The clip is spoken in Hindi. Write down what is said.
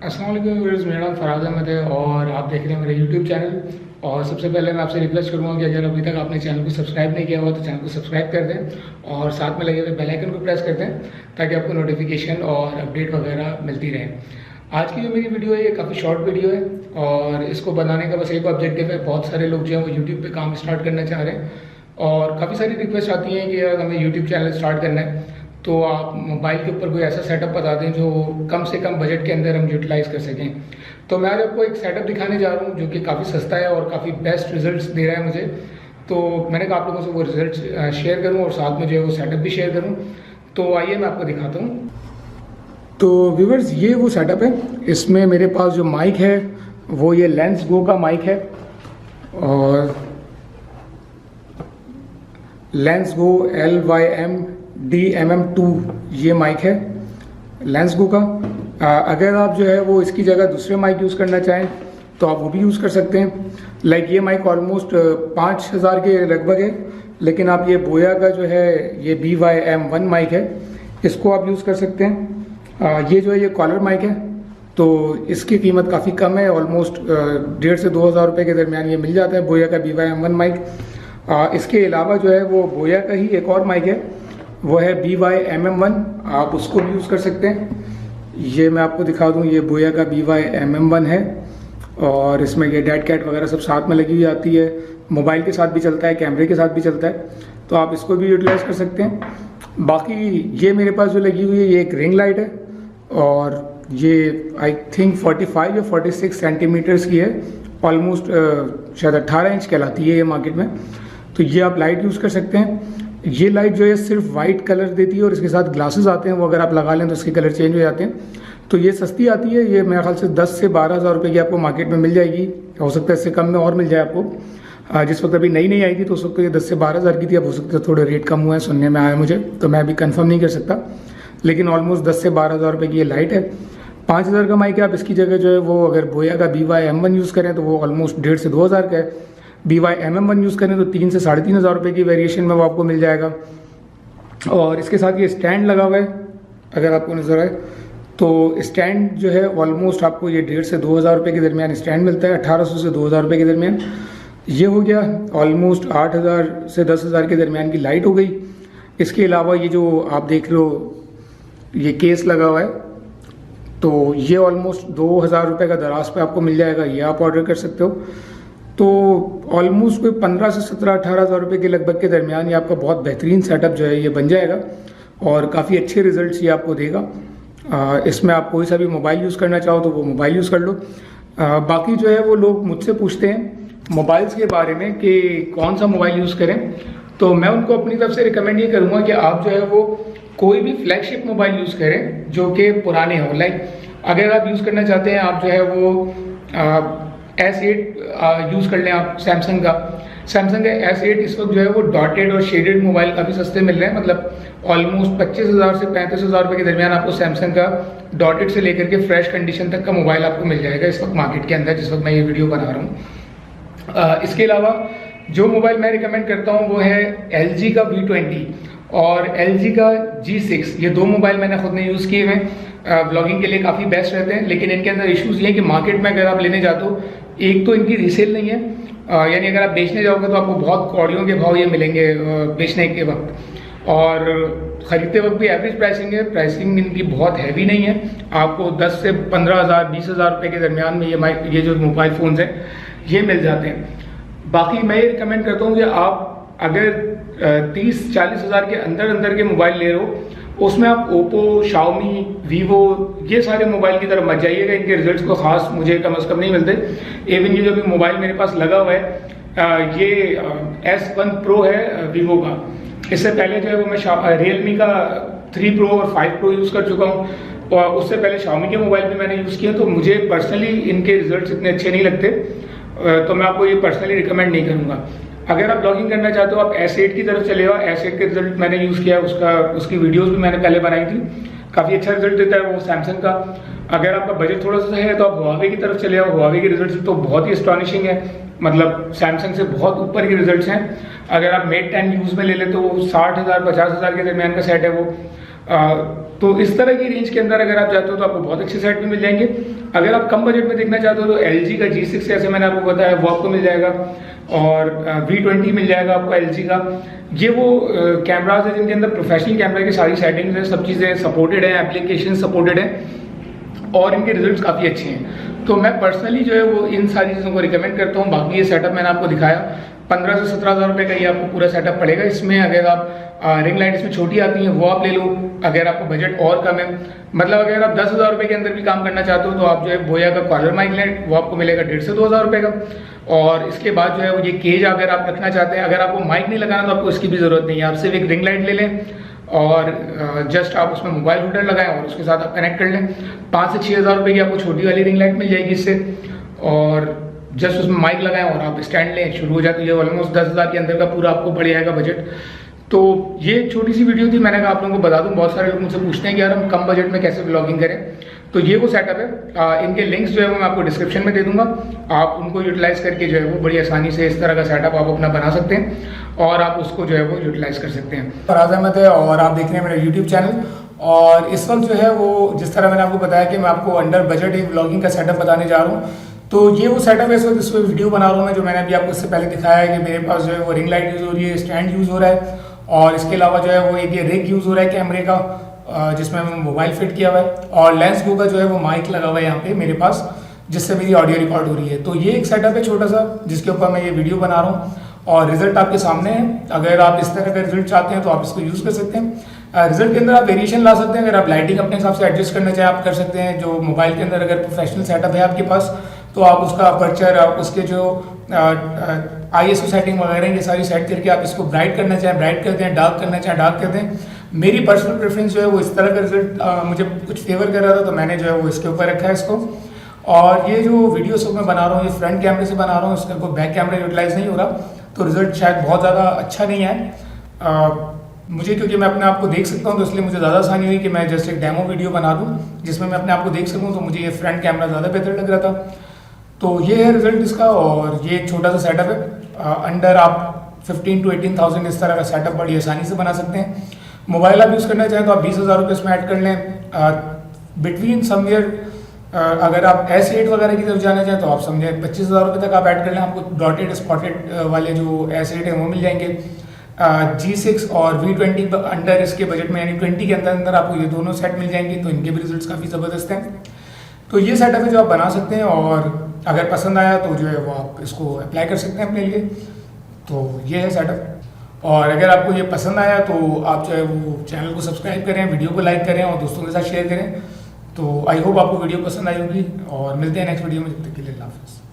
अस्सलाम वालेकुम व्यूअर्स, मेरा नाम फराज अहमद है और आप देख रहे हैं मेरे यूट्यूब चैनल। और सबसे पहले मैं आपसे रिक्वेस्ट करूँगा कि अगर अभी तक आपने चैनल को सब्सक्राइब नहीं किया हुआ तो चैनल को सब्सक्राइब कर दें और साथ में लगे हुए बेल आइकन को प्रेस कर दें ताकि आपको नोटिफिकेशन और अपडेट वगैरह मिलती रहे। आज की जो मेरी वीडियो है ये काफ़ी शॉर्ट वीडियो है और इसको बनाने का बस एक ऑब्जेक्टिव है। बहुत सारे लोग जो हैं वो यूट्यूब पर काम स्टार्ट करना चाह रहे हैं और काफ़ी सारी रिक्वेस्ट आती हैं कि यार हमें यूट्यूब चैनल स्टार्ट करना है, तो आप मोबाइल के ऊपर कोई ऐसा सेटअप बता दें जो कम से कम बजट के अंदर हम यूटिलाइज़ कर सकें। तो मैं आज आपको एक सेटअप दिखाने जा रहा हूँ जो कि काफ़ी सस्ता है और काफ़ी बेस्ट रिजल्ट्स दे रहा है मुझे। तो मैंने कहा आप लोगों से वो रिजल्ट्स शेयर करूँ और साथ में जो है वो सेटअप भी शेयर करूँ। तो आइए मैं आपको दिखाता हूँ। तो व्यूअर्स, ये वो सेटअप है। इसमें मेरे पास जो माइक है वो ये लेंसगो का माइक है और लेंसगो LYM-DMM2 ये माइक है लेंसगो का। अगर आप जो है वो इसकी जगह दूसरे माइक यूज़ करना चाहें तो आप वो भी यूज़ कर सकते हैं। लाइक ये माइक ऑलमोस्ट 5000 के लगभग है, लेकिन आप ये बोया का जो है ये BYM1 माइक है, इसको आप यूज़ कर सकते हैं। ये जो है ये कॉलर माइक है, तो इसकी कीमत काफ़ी कम है, ऑलमोस्ट 1500 से 2000 रुपये के दरमियान ये मिल जाता है बोया का BYM1 माइक। इसके अलावा जो है वो बोया का ही एक और माइक है, वो है BYMM1, आप उसको भी यूज़ कर सकते हैं। ये मैं आपको दिखा दूं, ये बोया का BYMM1 है और इसमें ये डेड कैट वगैरह सब साथ में लगी हुई आती है। मोबाइल के साथ भी चलता है, कैमरे के साथ भी चलता है, तो आप इसको भी यूटिलाइज कर सकते हैं। बाकी ये मेरे पास जो लगी हुई है ये एक रिंग लाइट है और ये आई थिंक 45 या 46 सेंटीमीटर्स की है, ऑलमोस्ट शायद 18 इंच कहलाती है ये मार्केट में। तो ये आप लाइट यूज़ कर सकते हैं। ये लाइट जो है सिर्फ वाइट कलर देती है और इसके साथ ग्लासेस आते हैं, वो अगर आप लगा लें तो इसके कलर चेंज हो जाते हैं। तो ये सस्ती आती है, ये मेरे ख्याल से 10 से 12 हज़ार रुपये की आपको मार्केट में मिल जाएगी। हो सकता है इससे कम में और मिल जाए आपको। जिस वक्त अभी नई आई थी तो उस वक्त ये 10 से 12 हज़ार की थी। अब हो सकता है थोड़े रेट कम हुए हैं, सुनने में आया मुझे, तो मैं अभी कंफर्म नहीं कर सकता, लेकिन ऑलमोस्ट 10 से 12 हज़ार रुपये की ये लाइट है। 5000 का माइक है, आप इसकी जगह जो है वो अगर बोया का BYM1 यूज़ करें तो वो ऑलमोस्ट 1500 से 2000 का है। BYMM1 यूज़ करें तो 3 से 3500 रुपये की वेरिएशन में वो आपको मिल जाएगा। और इसके साथ ये स्टैंड लगा हुआ है, अगर आपको नज़र आए तो स्टैंड जो है ऑलमोस्ट आपको ये 1500 से 2000 रुपये के दरमियान स्टैंड मिलता है, 1800 से 2000 रुपये के दरमियान। ये हो गया ऑलमोस्ट 8000 से 10000 के दरमियान की लाइट हो गई। इसके अलावा ये जो आप देख रहे हो ये केस लगा हुआ है, तो ये ऑलमोस्ट 2000 रुपये का दराज पे आपको मिल जाएगा, ये आप ऑर्डर कर सकते हो। तो ऑलमोस्ट कोई 15 से 17-18 हज़ार रुपये के लगभग के दरमियान ये आपका बहुत बेहतरीन सेटअप जो है ये बन जाएगा और काफ़ी अच्छे रिजल्ट्स ये आपको देगा। इसमें आप कोई सा भी मोबाइल यूज़ करना चाहो तो वो मोबाइल यूज़ कर लो। बाकी जो है वो लोग मुझसे पूछते हैं मोबाइल्स के बारे में कि कौन सा मोबाइल यूज़ करें, तो मैं उनको अपनी तरफ से रिकमेंड ये करूँगा कि आप जो है वो कोई भी फ्लैगशिप मोबाइल यूज़ करें जो कि पुराने हो। लाइक अगर आप यूज़ करना चाहते हैं, आप जो है वो S8 यूज़ कर लें आप सैमसंग का S8 इस वक्त जो है वो डॉटेड और शेडेड मोबाइल काफ़ी सस्ते मिल रहे हैं। मतलब ऑलमोस्ट 25,000 से 35,000 रुपये के दरमियान आपको सैमसंग का डॉटेड से लेकर के फ्रेश कंडीशन तक का मोबाइल आपको मिल जाएगा इस वक्त मार्केट के अंदर, जिस वक्त मैं ये वीडियो बना रहा हूँ। इसके अलावा जो मोबाइल मैं रिकमेंड करता हूँ वो है LG का V20 और LG का G6। ये दो मोबाइल मैंने खुद ने यूज़ किए हैं, ब्लॉगिंग के लिए काफ़ी बेस्ट रहते हैं। लेकिन इनके अंदर इश्यूज़ ये हैं कि मार्केट में अगर आप लेने जाते हो, एक तो इनकी रीसेल नहीं है, यानी अगर आप बेचने जाओगे तो आपको बहुत कौड़ियों के भाव ये मिलेंगे बेचने के वक्त, और ख़रीदते वक्त भी एवरेज प्राइसिंग है। प्राइसिंग इनकी बहुत हैवी नहीं है, आपको 10 से 15,000 20,000 रुपये के दरमियान में ये जो मोबाइल फ़ोन्स हैं ये मिल जाते हैं। बाकी मैं ये रिकमेंड करता हूँ कि आप अगर 30-40 हज़ार के अंदर के मोबाइल ले रहे हो, उसमें आप ओप्पो, शाओमी, वीवो ये सारे मोबाइल की तरफ मत जाइएगा। इनके रिजल्ट्स को खास मुझे कम से कम नहीं मिलते। इवन ये जो भी मोबाइल मेरे पास लगा हुआ है ये S1 Pro है वीवो का। इससे पहले जो है वो मैं रियलमी का 3 Pro और 5 Pro यूज़ कर चुका हूँ और उससे पहले शाओमी के मोबाइल भी मैंने यूज़ किया, तो मुझे पर्सनली इनके रिजल्ट्स इतने अच्छे नहीं लगते, तो मैं आपको ये पर्सनली रिकमेंड नहीं करूँगा। अगर आप ब्लॉगिंग करना चाहते हो आप S8 की तरफ चले जाओ। S8 के रिजल्ट मैंने यूज़ किया, उसकी वीडियोस भी मैंने पहले बनाई थी, काफ़ी अच्छा रिजल्ट देता है वो सैमसंग का। अगर आपका बजट थोड़ा सा है तो आप हुआवे की तरफ चले जाओ। हुआवे के रिजल्ट तो बहुत ही एस्टॉनिशिंग है, मतलब सैमसंग से बहुत ऊपर के रिजल्ट्स हैं। अगर आप Mate 10 यूज़ में ले लें तो 60,000 50,000 के दरमियान का सेट है वो। तो इस तरह की रेंज के अंदर अगर आप जाते हो तो आपको बहुत अच्छे सेट भी मिल जाएंगे। अगर आप कम बजट में देखना चाहते हो तो LG का G6 जैसे मैंने आपको बताया वो आपको मिल जाएगा, और V20 मिल जाएगा आपको LG का। ये वो कैमराज है जिनके अंदर प्रोफेशनल कैमरा की सारी सेटिंग्स हैं, सब चीज़ें सपोर्टेड हैं, एप्लीकेशन सपोर्टेड हैं, और इनके रिजल्ट्स काफ़ी अच्छे हैं। तो मैं पर्सनली जो है वो इन सारी चीज़ों को रिकमेंड करता हूँ। बाकी ये सेटअप मैंने आपको दिखाया 15 से 17 हज़ार रुपये का ये आपको पूरा सेटअप पड़ेगा। इसमें अगर आप रिंग लाइट इसमें छोटी आती हैं वो आप ले लो, अगर आपको बजट और कम है, मतलब अगर आप 10,000 रुपये के अंदर भी काम करना चाहते हो तो आप जो है बोया का कॉलर माइक लें, वो आपको मिलेगा 1,500 से 2,000 रुपये का। और इसके बाद जो है वो ये केज अगर आप रखना चाहते हैं, अगर आपको माइक नहीं लगाना तो आपको इसकी भी ज़रूरत नहीं है, आप सिर्फ एक रिंग लाइट ले लें और जस्ट आप उसमें मोबाइल होल्डर लगाएं और उसके साथ आप कनेक्ट कर लें। 5 से 6 हज़ार रुपये की आपको छोटी वाली रिंग लाइट मिल जाएगी इससे, और जस्ट उसमें माइक लगाएं और आप स्टैंड लें, शुरू हो जाती है। ऑलमोस्ट 10,000 के अंदर का पूरा आपको पड़ जाएगा बजट। तो ये एक छोटी सी वीडियो थी, मैंने कहा आप लोगों को बता दूं। बहुत सारे लोग मुझसे पूछते हैं कि यार हम कम बजट में कैसे ब्लॉगिंग करें, तो ये वो सेटअप है। इनके लिंक्स जो है वो मैं आपको डिस्क्रिप्शन में दे दूंगा, आप उनको यूटिलाइज करके जो है वो बड़ी आसानी से इस तरह का सेटअप आप अपना बना सकते हैं और आप उसको जो है वो यूटिलाइज कर सकते हैं। फराज अहमद है और आप देख रहे हैं मेरा यूट्यूब चैनल। और इस वक्त जो है वो जिस तरह मैंने आपको बताया कि मैं आपको अंडर बजट एक ब्लॉगिंग का सेटअप बताने जा रहा हूँ, तो ये वो सेटअप है। इस वक्त इसमें वीडियो बना रहा हूँ मैं, जो मैंने अभी आपको इससे पहले दिखाया है कि मेरे पास जो है वो रिंग लाइट यूज़ हो रही है, स्टैंड यूज़ हो रहा है, और इसके अलावा जो है वो एक ये रिग यूज़ हो रहा है कैमरे का, जिसमें मैंने मोबाइल फिट किया हुआ है, और लेंसगो का जो है वो माइक लगा हुआ है यहाँ पे मेरे पास, जिससे मेरी ऑडियो रिकॉर्ड हो रही है। तो ये एक सेटअप है छोटा सा जिसके ऊपर मैं ये वीडियो बना रहा हूँ, और रिजल्ट आपके सामने है। अगर आप इस तरह का रिजल्ट चाहते हैं तो आप इसको यूज़ कर सकते हैं। रिजल्ट के अंदर आप वेरिएशन ला सकते हैं, अगर आप लाइटिंग अपने हिसाब से एडजस्ट करना चाहें आप कर सकते हैं। जो मोबाइल के अंदर अगर प्रोफेशनल सेटअप है आपके पास तो आप उसका अपर्चर, आप उसके जो ISO सेटिंग वगैरह ये सारी सेट करके आप इसको ब्राइट करना चाहें ब्राइट कर दें, डार्क करना चाहें डार्क कर दें। मेरी पर्सनल प्रेफरेंस जो है वो इस तरह का रिजल्ट मुझे कुछ फेवर कर रहा था, तो मैंने जो है वो इसके ऊपर रखा है इसको। और ये जो वीडियो सब मैं बना रहा हूँ ये फ्रंट कैमरे से बना रहा हूँ, इसका कोई बैक कैमरा यूटिलाइज नहीं हो रहा, तो रिजल्ट शायद बहुत ज़्यादा अच्छा नहीं है मुझे, क्योंकि मैं अपने आप को देख सकता हूँ, तो इसलिए मुझे ज़्यादा आसानी हुई कि मैं जस्ट एक डेमो वीडियो बना दूँ जिसमें मैं अपने आप को देख सकूँ। तो मुझे ये फ्रंट कैमरा ज़्यादा बेहतर लग रहा था। तो ये है रिजल्ट इसका, और ये एक छोटा सा सेटअप है। अंडर आप 15 to 18,000 इस तरह का सेटअप बड़ी आसानी से बना सकते हैं। मोबाइल आप यूज़ करना चाहें तो आप 20,000 रुपये इसमें ऐड कर लें। बिटवीन समवेयर अगर आप S8 वगैरह की तरफ जाना चाहें तो आप समझे 25,000 रुपये तक आप ऐड कर लें, आपको डॉटेड स्पॉटेड वाले जो S8 है वो मिल जाएंगे। G6 और V20 अंडर इसके बजट में, यानी 20 के अंदर आपको ये दोनों सेट मिल जाएंगे, तो इनके भी रिजल्ट्स काफ़ी ज़बरदस्त हैं। तो ये सेटअप है जो आप बना सकते हैं, और अगर पसंद आया तो जो है वो आप इसको अप्लाई कर सकते हैं अपने लिए। तो ये है सेटअप, और अगर आपको ये पसंद आया तो आप जो है वो चैनल को सब्सक्राइब करें, वीडियो को लाइक करें और दोस्तों के साथ शेयर करें। तो आई होप आपको वीडियो पसंद आई होगी, और मिलते हैं नेक्स्ट वीडियो में, जब तक के लिए अल्लाह हाफ़िज़।